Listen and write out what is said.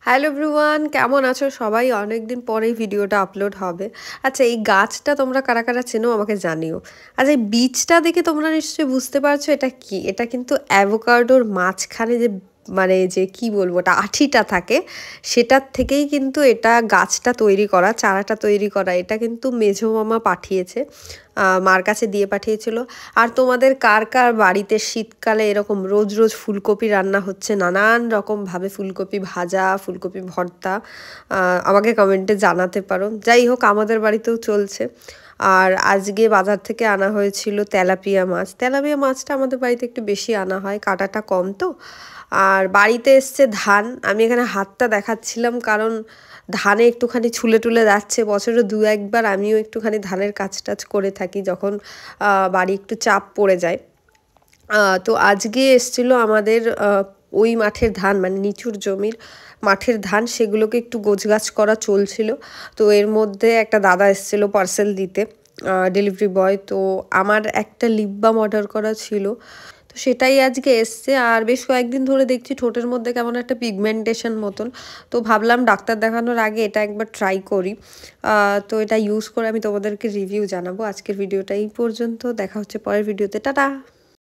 Hello everyone, কেমন আছো সবাই? অনেকদিন পরেই ভিডিওটা আপলোড হবে। আচ্ছা, এই গাছটা তোমরা কারা কারা চেনো আমাকে জানিও। আচ্ছা, এই বীজটা দেখে তোমরা নিশ্চয়ই বুঝতে পারছো এটা কি। এটা কিন্তু অ্যাভোকাডোর মাঝখানে যে যে কি বলবো, ওটা আঠিটা থাকে, সেটার থেকেই কিন্তু এটা গাছটা তৈরি করা, চারাটা তৈরি করা। এটা কিন্তু মেঝো মামা পাঠিয়েছে, মার কাছে দিয়ে পাঠিয়েছিল। আর তোমাদের কার কার বাড়িতে শীতকালে এরকম রোজ রোজ ফুলকপি রান্না হচ্ছে, নানান রকমভাবে ফুলকপি ভাজা, ফুলকপি ভর্তা, আমাকে কমেন্টে জানাতে পারো। যাই হোক, আমাদের বাড়িতেও চলছে। আর আজকে বাজার থেকে আনা হয়েছিল তেলাপিয়া মাছ। তেলাপিয়া মাছটা আমাদের বাড়িতে একটু বেশি আনা হয়, কাঁটাটা কম তো। আর বাড়িতে এসছে ধান। আমি এখানে হাতটা দেখাচ্ছিলাম কারণ ধানে একটুখানি ছুলে টুলে যাচ্ছে। বছরে দু একবার আমিও একটুখানি ধানের কাজ টাজ করে থাকি যখন বাড়ি একটু চাপ পড়ে যায়। তো আজকে এসছিল আমাদের ওই মাঠের ধান, মানে নিচুর জমির মাঠের ধান, সেগুলোকে একটু গোছগাছ করা চলছিল। তো এর মধ্যে একটা দাদা এসেছিলো পার্সেল দিতে, ডেলিভারি বয়। তো আমার একটা লিপ বাম অর্ডার করা ছিল, তো সেটাই আজকে এসছে। আর বেশ কয়েকদিন ধরে দেখছি ঠোঁটের মধ্যে কেমন একটা পিগমেন্টেশন মতন। তো ভাবলাম ডাক্তার দেখানোর আগে এটা একবার ট্রাই করি। তো এটা ইউজ করে আমি তোমাদেরকে রিভিউ জানাবো। আজকের ভিডিওটা এই পর্যন্ত, দেখা হচ্ছে পরের ভিডিওতে। টাটা।